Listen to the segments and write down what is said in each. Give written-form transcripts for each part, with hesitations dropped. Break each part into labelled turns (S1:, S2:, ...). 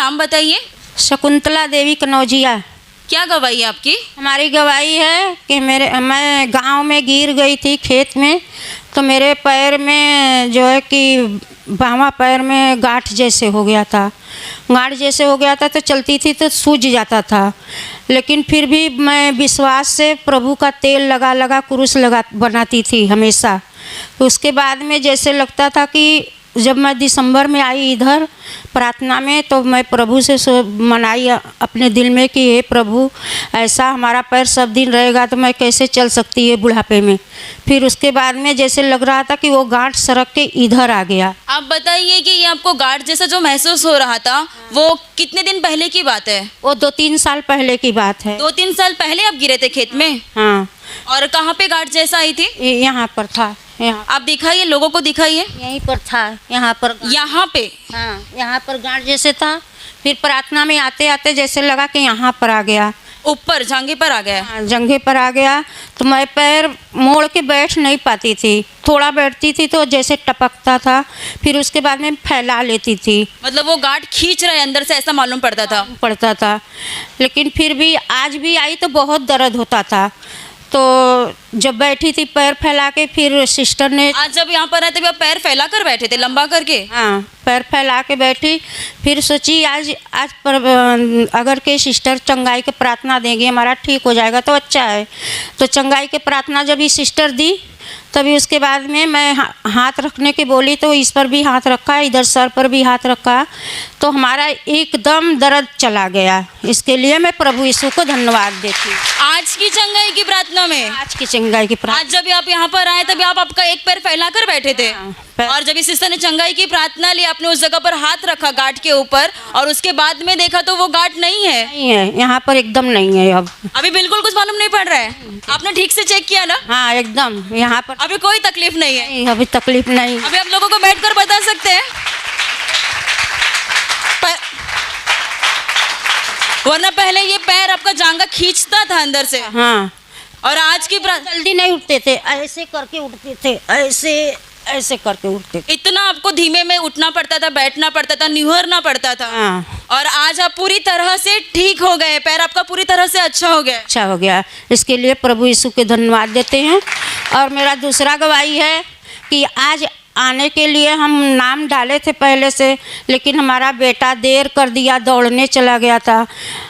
S1: नाम बताइए।
S2: शकुंतला देवी कनौजिया।
S1: क्या गवाही है आपकी?
S2: हमारी गवाही है कि मैं गांव में गिर गई थी खेत में, तो मेरे पैर में जो है कि बावां पैर में गांठ जैसे हो गया था। गांठ जैसे हो गया था तो चलती थी तो सूज जाता था, लेकिन फिर भी मैं विश्वास से प्रभु का तेल लगा लगा क्रूस बनाती थी हमेशा। तो उसके बाद में जैसे लगता था कि जब मैं दिसंबर में आई इधर प्रार्थना में, तो मैं प्रभु से मनाई अपने दिल में कि हे प्रभु, ऐसा हमारा पैर सब दिन रहेगा तो मैं कैसे चल सकती है बुढ़ापे में। फिर उसके बाद में जैसे लग रहा था कि वो गांठ सरक के इधर आ गया।
S1: आप बताइए कि ये आपको गांठ जैसा जो महसूस हो रहा था वो कितने दिन पहले की बात है?
S2: वो 2-3 साल पहले की बात है।
S1: 2-3 साल पहले आप गिरे थे खेत में?
S2: हाँ।
S1: और कहाँ पे गांठ जैसा आई थी?
S2: यहाँ पर था। यहाँ
S1: आप दिखाइए, लोगों को दिखाइए।
S2: यहीं पर था, यहाँ पर।
S1: यहाँ पे?
S2: हाँ, यहाँ पर गांठ जैसे था। फिर प्रार्थना में आते आते जैसे लगा कि यहाँ पर आ गया,
S1: ऊपर जंघे पर आ गया।
S2: हाँ, जंघे पर आ गया। तो मैं पैर मोड़ के बैठ नहीं पाती थी, थोड़ा बैठती थी तो जैसे टपकता था, फिर उसके बाद में फैला लेती थी।
S1: मतलब वो गांठ खींच रहा है अंदर से, ऐसा मालूम पड़ता था। लेकिन फिर भी आज भी आई तो बहुत दर्द होता था। तो जब बैठी थी पैर फैला के, फिर सिस्टर ने, आज जब यहाँ पर आए तभी आप पैर फैला कर बैठे थे, लंबा करके?
S2: हाँ, पैर फैला के बैठी। फिर सोची आज पर अगर के सिस्टर चंगाई के प्रार्थना देंगे, हमारा ठीक हो जाएगा तो अच्छा है। तो चंगाई के प्रार्थना जब ये सिस्टर दी, तभी उसके बाद में मैं हाथ रखने के बोली तो इस पर भी हाथ रखा, इधर सर पर भी हाथ रखा, तो हमारा एकदम दर्द चला गया। इसके लिए मैं प्रभु यीशु को धन्यवाद देती हूँ।
S1: आज की चंगाई की प्रार्थना में?
S2: आज की चंगाई की प्रार्थना।
S1: आज जब आप यहाँ पर आए तभी आप आपका एक पैर फैला कर बैठे थे, और जब इस सिस्टर ने चंगाई की प्रार्थना ली, आपने उस जगह पर हाथ रखा गांठ के ऊपर, और उसके बाद में देखा तो वो गांठ नहीं है।
S2: नहीं है, यहाँ पर एकदम नहीं है। अब
S1: अभी बिल्कुल कुछ मालूम नहीं पड़ रहा है? आपने ठीक से चेक किया ना?
S2: हाँ, एकदम यहाँ पर
S1: अभी कोई तकलीफ नहीं है?
S2: नहीं, अभी तकलीफ नहीं।
S1: अभी आप लोगों को बैठकर बता सकते हैं, वरना पहले ये पैर आपका जांघा खींचता था अंदर से।
S2: हाँ,
S1: और आज की
S2: जल्दी नहीं उठते थे, ऐसे करके उठते थे, ऐसे करके उठते थे।
S1: इतना आपको धीमे में उठना पड़ता था, बैठना पड़ता था, निहुरना पड़ता था।
S2: हाँ।
S1: और आज आप पूरी तरह से ठीक हो गए, पैर आपका पूरी तरह से अच्छा हो गया।
S2: अच्छा हो गया, इसके लिए प्रभु यीशु के धन्यवाद देते हैं। और मेरा दूसरा गवाही है कि आज आने के लिए हम नाम डाले थे पहले से, लेकिन हमारा बेटा देर कर दिया, दौड़ने चला गया था।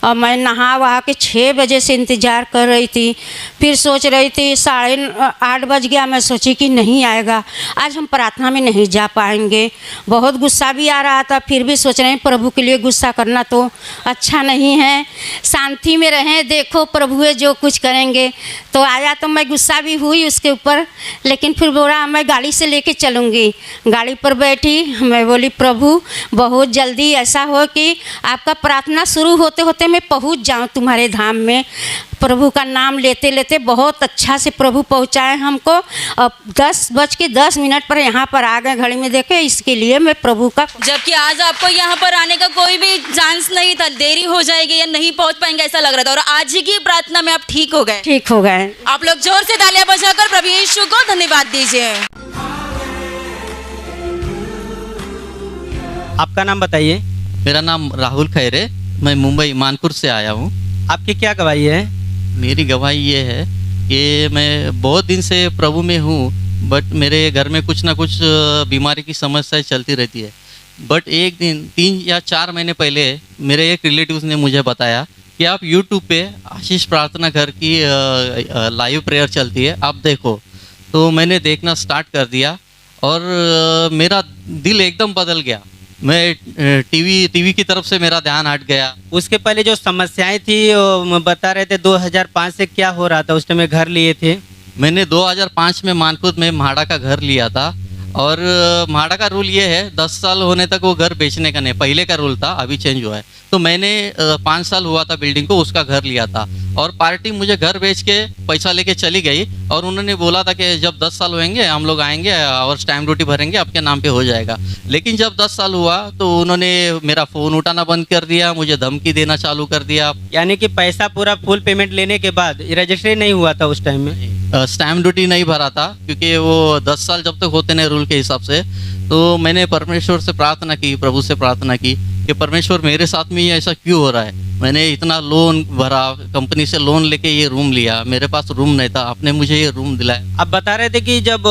S2: और मैं नहा वहा के 6 बजे से इंतज़ार कर रही थी। फिर सोच रही थी 8:30 बज गया, मैं सोची कि नहीं आएगा, आज हम प्रार्थना में नहीं जा पाएंगे। बहुत गुस्सा भी आ रहा था, फिर भी सोच रहे हैं प्रभु के लिए गुस्सा करना तो अच्छा नहीं है, शांति में रहें, देखो प्रभु जो कुछ करेंगे। तो आया तो मैं गुस्सा भी हुई उसके ऊपर, लेकिन फिर बोला मैं गाड़ी से लेके चलूँगी। गाड़ी पर बैठी, मैं बोली प्रभु बहुत जल्दी ऐसा हो कि आपका प्रार्थना शुरू होते होते मैं पहुंच जाऊं तुम्हारे धाम में। प्रभु का नाम लेते लेते बहुत अच्छा से प्रभु पहुंचाए हमको। अब 10:10 पर यहाँ पर आ गए, घड़ी में देखे। इसके लिए मैं प्रभु का,
S1: जबकि आज आपको यहाँ पर आने का कोई भी चांस नहीं था, देरी हो जाएगी या नहीं पहुँच पाएंगे ऐसा लग रहा था, और आज ही की प्रार्थना में आप ठीक हो गए।
S2: ठीक हो गए।
S1: आप लोग जोर से तालियां बजाकर प्रभु यीशु को धन्यवाद दीजिए।
S3: आपका नाम बताइए।
S4: मेरा नाम राहुल खैरे, मैं मुंबई मानपुर से आया हूँ।
S3: आपकी क्या गवाही है?
S4: मेरी गवाही ये है कि मैं बहुत दिन से प्रभु में हूँ, बट मेरे घर में कुछ ना कुछ बीमारी की समस्याएं चलती रहती है। बट एक दिन 3 या 4 महीने पहले मेरे एक रिलेटिव्स ने मुझे बताया कि आप यूट्यूब पे आशीष प्रार्थना घर की लाइव प्रेयर चलती है, आप देखो। तो मैंने देखना स्टार्ट कर दिया और मेरा दिल एकदम बदल गया। मैं टीवी की तरफ से मेरा ध्यान हट गया।
S3: उसके पहले जो समस्याएं थी वो बता रहे थे 2005 से क्या हो रहा था? उस टाइम में घर लिए थे।
S4: मैंने 2005 में मानपुर में म्हाड़ा का घर लिया था, और म्हाड़ा का रूल ये है 10 साल होने तक वो घर बेचने का नहीं, पहले का रूल था, अभी चेंज हुआ है। तो मैंने 5 साल हुआ था बिल्डिंग को, उसका घर लिया था, और पार्टी मुझे घर बेच के पैसा लेके चली गई, और उन्होंने बोला था कि जब 10 साल होंगे हम लोग आएंगे और स्टैम्प ड्यूटी भरेंगे, आपके नाम पे हो जाएगा। लेकिन जब 10 साल हुआ तो उन्होंने मेरा फ़ोन उठाना बंद कर दिया, मुझे धमकी देना चालू कर दिया।
S3: यानी कि पैसा पूरा फुल पेमेंट लेने के बाद रजिस्ट्री नहीं हुआ था उस टाइम में?
S4: स्टैम्प ड्यूटी नहीं भरा था, क्योंकि वो 10 साल जब तक होते नहीं रूल के हिसाब से। तो मैंने परमेश्वर से प्रार्थना की, प्रभु से प्रार्थना की कि परमेश्वर मेरे साथ में ये ऐसा क्यों हो रहा है। मैंने इतना लोन भरा, कंपनी से लोन लेके ये रूम लिया, मेरे पास रूम नहीं था, आपने मुझे ये रूम दिलाया।
S3: आप बता रहे थे कि जब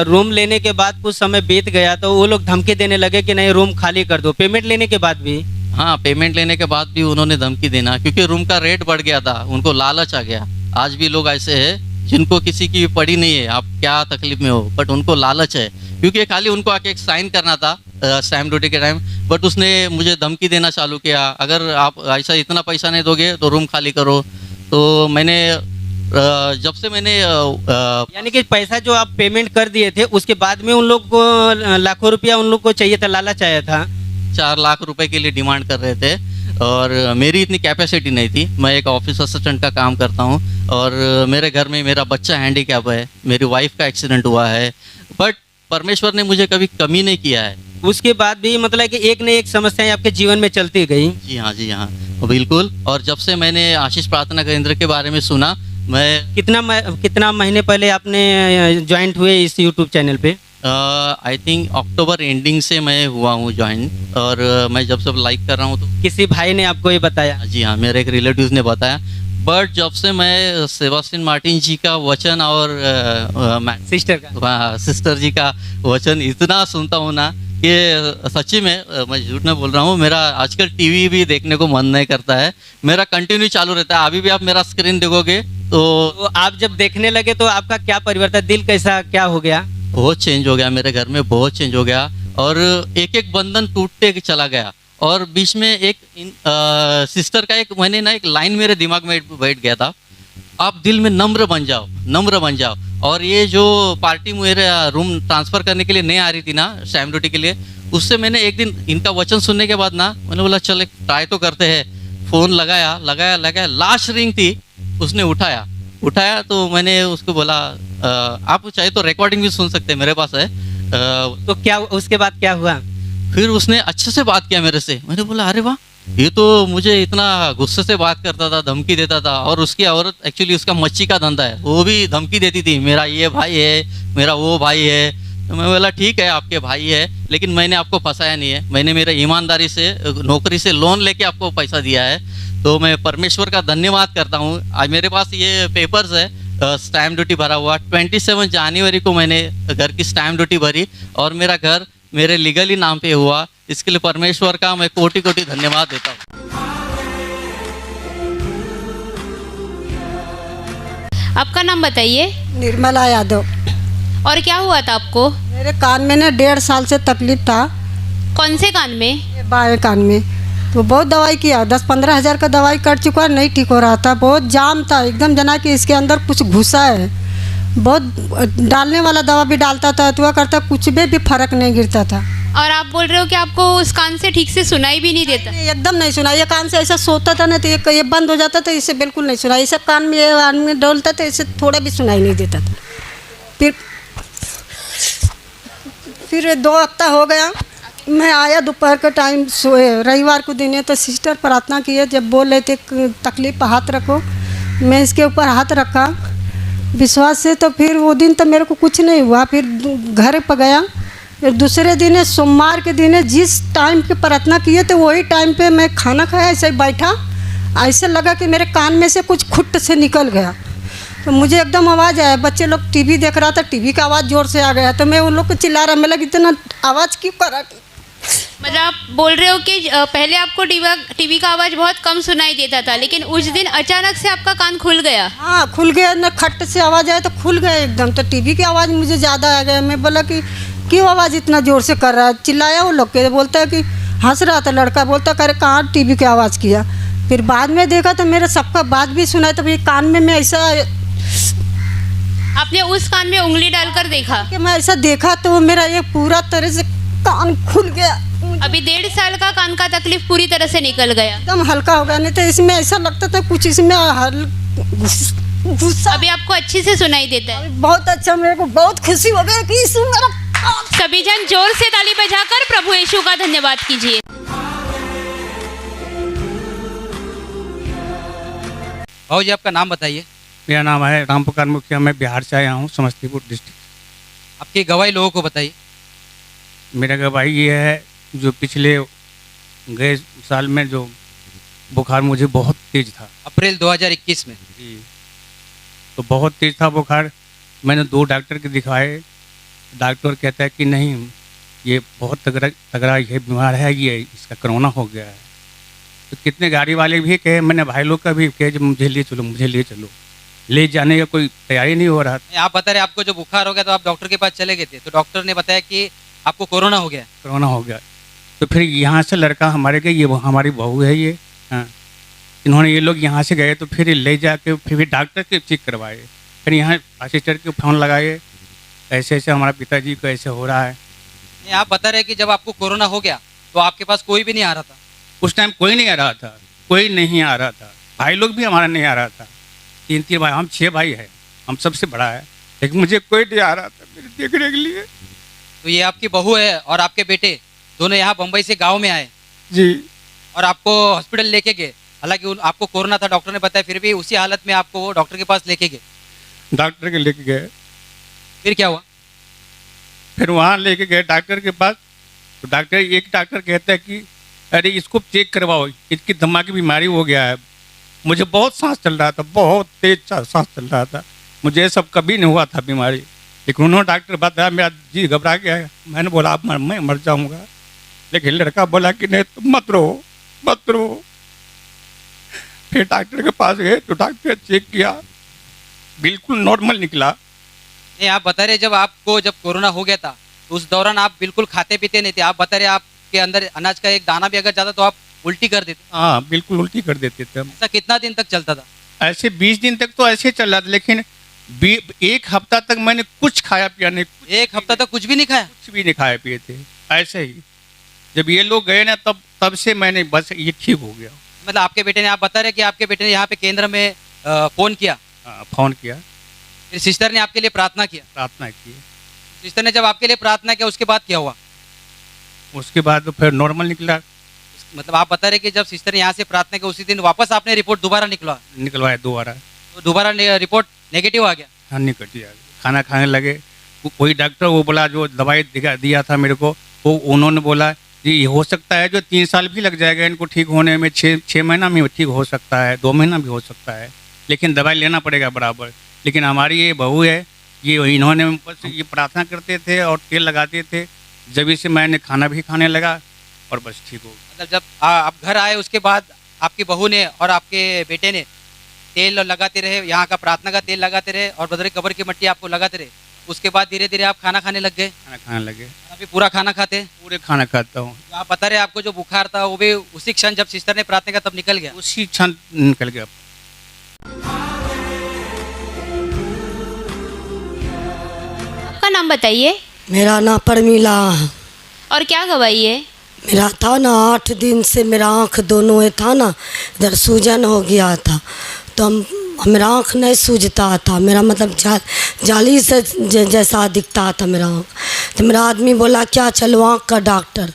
S3: रूम लेने के बाद कुछ समय बीत गया तो वो लोग धमकी देने लगे कि नहीं रूम खाली कर दो, पेमेंट लेने के बाद भी।
S4: हाँ, पेमेंट लेने के बाद भी उन्होंने धमकी देना, क्योंकि रूम का रेट बढ़ गया था, उनको लालच आ गया। आज भी लोग ऐसे हैं जिनको किसी की पड़ी नहीं है, आप क्या तकलीफ में हो, बट उनको लालच है, क्योंकि खाली उनको आके एक साइन करना था स्टैम्प ड्यूटी के टाइम, बट उसने मुझे धमकी देना चालू किया, अगर आप ऐसा इतना पैसा नहीं दोगे तो रूम खाली करो। तो मैंने जब से मैंने
S3: यानी कि पैसा जो आप पेमेंट कर दिए थे उसके बाद में उन लोग को लाखों रुपया उन लोग को चाहिए था, लालच आया था।
S4: 4 लाख रुपए के लिए डिमांड कर रहे थे, और मेरी इतनी कैपेसिटी नहीं थी। मैं एक ऑफिस असिस्टेंट का काम करता हूँ, और मेरे घर में मेरा बच्चा हैंडीकैप है, मेरी वाइफ का एक्सीडेंट हुआ है, बट परमेश्वर ने मुझे कभी कमी नहीं किया है।
S3: उसके बाद भी मतलब कि एक न एक समस्याएं आपके जीवन में चलती गई।
S4: जी हाँ, बिल्कुल। और जब से मैंने आशीष प्रार्थना केंद्र के बारे में सुना, मैं
S3: कितना महीने पहले आपने ज्वाइंट हुए इस यूट्यूब चैनल पे?
S4: आई थिंक अक्टूबर एंडिंग से मैं हुआ हूँ ज्वाइन, और मैं जब सब लाइक कर रहा हूँ तो
S3: किसी भाई ने आपको ये बताया?
S4: जी हाँ, मेरे एक रिलेटिव ने बताया। बट जब से मैं सेबास्टियन मार्टिन जी का वचन और सिस्टर जी का वचन इतना सुनता हूँ ना, कि सच्ची में मैं झूठ नहीं बोल रहा हूँ, मेरा आजकल टीवी भी देखने को मन नहीं करता है, मेरा कंटिन्यू चालू रहता है। अभी भी आप मेरा स्क्रीन देखोगे तो
S3: आप जब देखने लगे तो आपका क्या परिवर्तन, दिल कैसा क्या हो गया?
S4: बहुत चेंज हो गया मेरे घर में, बहुत चेंज हो गया, और एक एक बंधन टूटते चला गया। और बीच में एक सिस्टर का एक मैंने ना एक लाइन मेरे दिमाग में बैठ गया था, आप दिल में नम्र बन जाओ, नम्र बन जाओ। और ये जो पार्टी मेरे रूम ट्रांसफ़र करने के लिए नहीं आ रही थी ना स्टैम्प ड्यूटी के लिए, उससे मैंने एक दिन इनका वचन सुनने के बाद ना मैंने बोला चल एक ट्राई तो करते हैं। फ़ोन लगाया, लास्ट रिंग थी, उसने उठाया तो मैंने उसको बोला आप चाहे तो रिकॉर्डिंग भी सुन सकते हैं, मेरे पास है।
S3: तो क्या उसके बाद क्या हुआ?
S4: फिर उसने अच्छे से बात किया मेरे से। मैंने बोला अरे वाह, ये तो मुझे इतना गुस्से से बात करता था, धमकी देता था, और उसकी औरत एक्चुअली उसका मच्छी का धंधा है, वो भी धमकी देती थी, मेरा ये भाई है, मेरा वो भाई है। तो मैं बोला ठीक है आपके भाई है, लेकिन मैंने आपको फंसाया नहीं है, मैंने मेरा ईमानदारी से नौकरी से लोन लेके आपको पैसा दिया है। तो मैं परमेश्वर का धन्यवाद करता हूँ। आज मेरे पास ये पेपर्स है, स्टैम्प ड्यूटी भरा हुआ। 27 जनवरी को मैंने घर की स्टैम्प ड्यूटी भरी, और मेरा घर मेरे लीगली नाम पे हुआ। इसके लिए परमेश्वर का मैं कोटि कोटि धन्यवाद देता हूँ।
S5: आपका नाम बताइए।
S2: निर्मला यादव।
S5: और क्या हुआ था आपको?
S2: मेरे कान में ना 1.5 साल से तकलीफ था।
S5: कौन से कान में?
S2: ये बाएं कान में। तो बहुत दवाई किया, 10-15 हज़ार का दवाई कर चुका, नहीं ठीक हो रहा था, बहुत जाम था एकदम, जना कि इसके अंदर कुछ घुसा है। बहुत डालने वाला दवा भी डालता था तो करता, कुछ भी फर्क नहीं गिरता था।
S5: और आप बोल रहे हो कि आपको उस कान से ठीक से सुनाई भी नहीं देता?
S2: नहीं, एकदम नहीं सुना। ये कान से ऐसा सोता था ना तो ये बंद हो जाता था, इससे बिल्कुल नहीं सुना। इसे कान में ये आदमी डोलता था, इससे थोड़ा भी सुनाई नहीं देता था। फिर 2 हफ्ता हो गया, मैं आया दोपहर का टाइम, सोए रविवार को दिन है, तो सिस्टर प्रार्थना किए, जब बोल रहे थे तकलीफ पर हाथ रखो, मैं इसके ऊपर हाथ रखा विश्वास से, तो फिर वो दिन तो मेरे को कुछ नहीं हुआ। फिर घर पर गया, फिर दूसरे दिन सोमवार के दिन जिस टाइम पे प्रार्थना किए थे वही टाइम पे मैं खाना खाया, ऐसे ही बैठा, ऐसे लगा कि मेरे कान में से कुछ खुट से निकल गया। तो मुझे एकदम आवाज़ आया, बच्चे लोग टीवी देख रहा था, टीवी का आवाज़ ज़ोर से आ गया, तो मैं उन लोग को चिल्ला रहा, मैं लगा इतना आवाज़ क्यों करा।
S5: मतलब आप बोल रहे हो कि पहले आपको टीवी का आवाज़ बहुत कम सुनाई देता था, लेकिन उस दिन अचानक से आपका कान खुल गया?
S2: हाँ, खुल गया ना, खट से आवाज़ आया तो खुल गया एकदम। तो टीवी की आवाज़ मुझे ज़्यादा आ गया। मैं बोला कि क्यों आवाज़ इतना ज़ोर से कर रहा है, चिल्लाया। वो लोग के बोलता है कि हंस रहा था लड़का, बोलता करे कहाँ टीवी की आवाज़ किया। फिर बाद में देखा तो मेरा सबका बात भी सुना, तो ये कान में मैं ऐसा,
S5: आपने उस कान में उंगली डालकर देखा?
S2: कि मैं ऐसा देखा तो मेरा ये पूरा तरह से कान खुल गया।
S5: अभी 1.5 साल का कान का तकलीफ पूरी तरह से निकल गया,
S2: एकदम हल्का हो गया। नहीं तो इसमें ऐसा लगता था कुछ इसमें गुस्सा।
S5: अभी आपको अच्छे से सुनाई देता है?
S2: बहुत अच्छा, मेरे को बहुत खुशी हो गई कि इसमें मेरा कान।
S5: सभी जन जोर से ताली बजाकर प्रभु यीशु का धन्यवाद कीजिए।
S6: भाऊ जी, आपका नाम बताइए। मेरा नाम है राम प्रकार मुखिया। मैं बिहार से आया हूँ, समस्तीपुर डिस्ट्रिक्ट।
S7: आपकी गवाही लोगों को बताइए।
S6: मेरा गवाही ये है, जो पिछले गए साल में जो बुखार मुझे बहुत तेज था,
S7: अप्रैल 2021 में।
S6: जी, तो बहुत तेज था बुखार। मैंने 2 डॉक्टर के दिखाए। डॉक्टर कहता है कि नहीं, ये बहुत तगड़ा ये बीमार है, ये इसका कोरोना हो गया है। तो कितने गाड़ी वाले भी कहे, मैंने भाई लोग का भी कहे जो मुझे ले चलो, मुझे ले चलो। ले जाने का कोई तैयारी नहीं हो रहा था।
S7: आप बता रहे आपको जो बुखार हो गया तो आप डॉक्टर के पास चले गए थे, तो डॉक्टर ने बताया कि आपको कोरोना हो गया।
S6: कोरोना हो गया। तो फिर यहाँ से लड़का हमारे गए, ये हमारी बहू है ये, हाँ, इन्होंने ये लोग यहाँ से गए तो फिर ले जाके फिर डॉक्टर के चेक करवाए। फिर यहाँ असिस्टेंट के फ़ोन लगाए, ऐसे ऐसे हमारा पिताजी को ऐसे हो रहा है।
S7: आप बता रहे कि जब आपको कोरोना हो गया तो आपके पास कोई भी नहीं आ रहा था।
S6: उस टाइम कोई नहीं आ रहा था, कोई नहीं आ रहा था। भाई लोग भी हमारा नहीं आ रहा था। 3 भाई, हम 6 भाई हैं, हम सबसे बड़ा है, लेकिन मुझे कोई नहीं आ रहा था मेरे देखने के लिए।
S7: तो ये आपकी बहू है और आपके बेटे दोनों यहाँ बम्बई से गाँव में आए
S6: जी,
S7: और आपको हॉस्पिटल लेके गए। हालांकि आपको कोरोना था, डॉक्टर ने बताया, फिर भी उसी हालत में आपको वो डॉक्टर के पास लेके गए।
S6: डॉक्टर के लेके गए।
S7: फिर क्या हुआ?
S6: फिर वहाँ लेके गए डॉक्टर के पास। तो एक डॉक्टर कहता है कि अरे इसको चेक करवाओ, इसकी दमा की बीमारी हो गया है। मुझे बहुत सांस चल रहा था, बहुत तेज सांस चल रहा था। मुझे ये सब कभी नहीं हुआ था बीमारी, लेकिन उन्होंने डॉक्टर बताया, मेरा जी घबरा गया है। मैंने बोला अब मैं मर जाऊँगा, लेकिन लड़का बोला कि नहीं तुम मत रहो, मत रहो। फिर डॉक्टर के पास गए तो डॉक्टर चेक किया, बिल्कुल नॉर्मल निकला।
S7: नहीं, आप बता रहे जब आपको जब कोरोना हो गया था तो उस दौरान आप बिल्कुल खाते पीते नहीं थे। आप बता रहे आपके अंदर अनाज का एक दाना भी अगर जाता तो आप उल्टी कर देते।
S6: हाँ, बिल्कुल उल्टी कर देते थे हम।
S7: ऐसा कितना दिन तक चलता था?
S6: ऐसे 20 दिन तक तो ऐसे चल रहा था, लेकिन 1 हफ्ता तक मैंने कुछ खाया पिया नहीं।
S7: 1 हफ्ता तक कुछ भी नहीं खाया?
S6: कुछ भी नहीं खाए पिए थे, ऐसे ही। जब ये लोग गए ना तब से मैंने बस ये ठीक हो गया।
S7: मतलब आपके बेटे ने, आप बता रहे कि आपके बेटे ने यहाँ पे केंद्र में फ़ोन किया?
S6: हाँ, फ़ोन किया।
S7: फिर सिस्टर ने आपके लिए प्रार्थना किया?
S6: प्रार्थना की।
S7: सिस्टर ने जब आपके लिए प्रार्थना किया उसके बाद क्या हुआ?
S6: उसके बाद तो फिर नॉर्मल निकला।
S7: मतलब आप बता रहे कि जब सिस्टर ने यहाँ से प्रार्थना की उसी दिन वापस आपने रिपोर्ट दोबारा
S6: निकलवाया दोबारा,
S7: तो दोबारा रिपोर्ट नेगेटिव आ गया?
S6: हाँ, निकल आ। खाना खाने लगे। कोई डॉक्टर वो बोला, जो दवाई दिया था मेरे को, वो उन्होंने बोला जी हो सकता है जो 3 साल भी लग जाएगा इनको ठीक होने में, 6 महीना में ठीक हो सकता है, 2 महीना भी हो सकता है, लेकिन दवाई लेना पड़ेगा बराबर। लेकिन हमारी ये बहू है, ये इन्होंने बस ये प्रार्थना करते थे और तेल लगाते थे। जब से मैंने खाना भी खाने लगा और बस ठीक हो गया।
S7: मतलब जब आप घर आए उसके बाद आपकी बहू ने और आपके बेटे ने तेल लगाते रहे, यहाँ का प्रार्थना का तेल लगाते रहे और बदरी कब्र की मिट्टी आपको लगाते रहे। उसके बाद धीरे धीरे आप खाना खाने लग गए?
S6: खाना खाने लगे।
S7: अभी पूरा खाना खाते?
S6: पूरे खाना खाता हूँ।
S7: आप बता रहे आपको जो बुखार था वो भी उसी क्षण जब सिस्टर ने प्रार्थना का तब निकल गया?
S6: उसी क्षण निकल गया।
S5: आपका नाम बताइए।
S8: मेरा नाम परमीला है।
S5: और क्या गवाही है?
S8: मेरा था ना 8 दिन से मेरा आँख दोनों था ना इधर सूजन हो गया था, तो मेरा आँख नहीं सूझता था। मेरा मतलब जाली से जैसा दिखता था मेरा आँख। तो मेरा आदमी बोला क्या चलो आँख का डॉक्टर,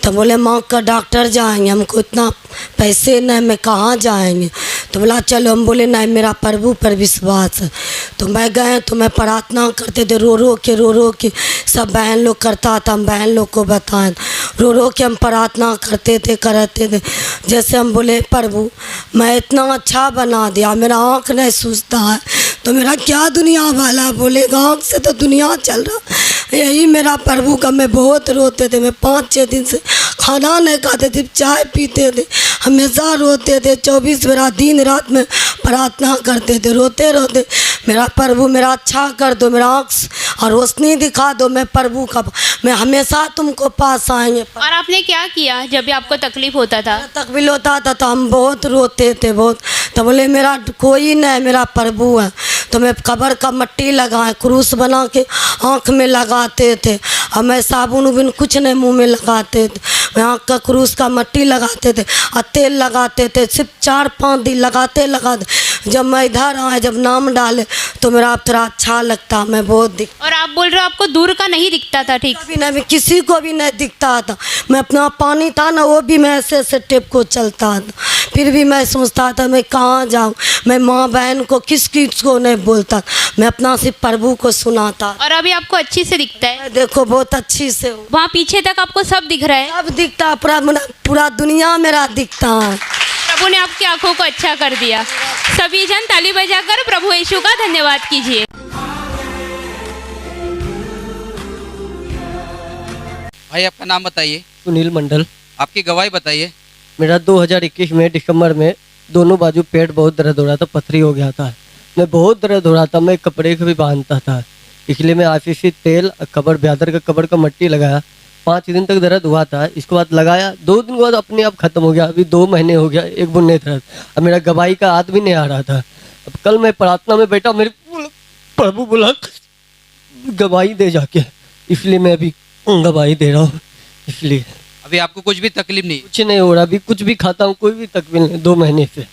S8: तो बोले हम आँख का डॉक्टर जाएंगे, हमको इतना पैसे नहीं, मैं कहाँ जाएंगे। तो बोला चलो। हम बोले नहीं, मेरा प्रभु पर विश्वास है। तो मैं गए, तो मैं प्रार्थना करते थे रो रो के सब बहन लोग करता था, हम बहन लोग को बताएं, रो के हम प्रार्थना करते थे। जैसे हम बोले प्रभु मैं इतना अच्छा बना दिया, मेरा आँख नहीं सूझता है, तो मेरा क्या दुनिया वाला बोलेगा, आँख से तो दुनिया चल रहा। यही मेरा प्रभु का मैं बहुत रोते थे। मैं 5-6 दिन से खाना नहीं खाते थे, चाय पीते थे, हमेशा रोते थे। 24 बेरा दिन रात में प्रार्थना करते थे, रोते रोते मेरा प्रभु मेरा अच्छा कर दो, मेरा आँख और रोशनी दिखा दो, मैं प्रभु का मैं हमेशा तुमको पास आएंगे।
S5: और आपने क्या किया जब भी आपको तकलीफ होता था?
S8: तकलीफ होता था तो हम बहुत रोते थे, बहुत। तो बोले मेरा कोई नहीं, मेरा प्रभु है। तो मैं कब्र का मिट्टी लगाए, क्रूस बना के आँख में लगाते थे, और मैं साबुन उबुन कुछ नहीं मुंह में लगाते थे। मैं आँख का क्रूस का मिट्टी लगाते थे और तेल लगाते थे, सिर्फ 4-5 दिन लगाते जब मैं इधर आए, जब नाम डाले तो मेरा अब थोड़ा अच्छा लगता, मैं बहुत दिख
S5: और आप बोल रहे हो आपको दूर का नहीं दिखता था ठीक
S8: कभी नहीं, किसी को भी नहीं दिखता था। मैं अपना पानी था ना, वो भी मैं ऐसे ऐसे टेप को चलता था, फिर भी मैं सोचता था मैं कहाँ जाऊँ। मैं माँ बहन को किस को नहीं बोलता, मैं अपना सिर्फ प्रभु को सुनाता।
S5: और अभी आपको अच्छी से दिखता है?
S8: मैं देखो बहुत अच्छी से हूँ,
S5: वहाँ पीछे तक आपको सब दिख रहा है?
S8: सब दिखता, पूरा दुनिया मेरा दिखता है।
S5: प्रभु ने आपकी आंखों को अच्छा कर दिया। सभी जन ताली बजाकर प्रभु यीशु का धन्यवाद कीजिए।
S7: भाई आपका नाम बताइए,
S9: सुनील मंडल।
S7: आपकी गवाही बताइए।
S9: मेरा 2021 में दिसंबर में दोनों बाजू पेट बहुत दर्द हो रहा था, पथरी हो गया था, मैं बहुत दर्द हो रहा था, मैं कपड़े को भी बांधता था, इसलिए मैं आशीषी तेल कबर ब्यादर का कबर का मट्टी लगाया। 5 दिन तक दर्द हुआ था, इसके बाद लगाया, 2 दिन के बाद अपने आप खत्म हो गया। अभी 2 महीने हो गया, एक बुनने दर्द। अब मेरा गवाही का हाथ भी नहीं आ रहा था। अब कल मैं प्रार्थना में बैठा, मेरे प्रभु बोला गवाही दे जाके, इसलिए मैं अभी गवाही दे रहा हूँ। इसलिए
S7: अभी आपको कुछ भी तकलीफ नहीं?
S9: कुछ नहीं हो रहा, अभी कुछ भी खाता हूँ कोई भी तकलीफ नहीं 2 महीने से।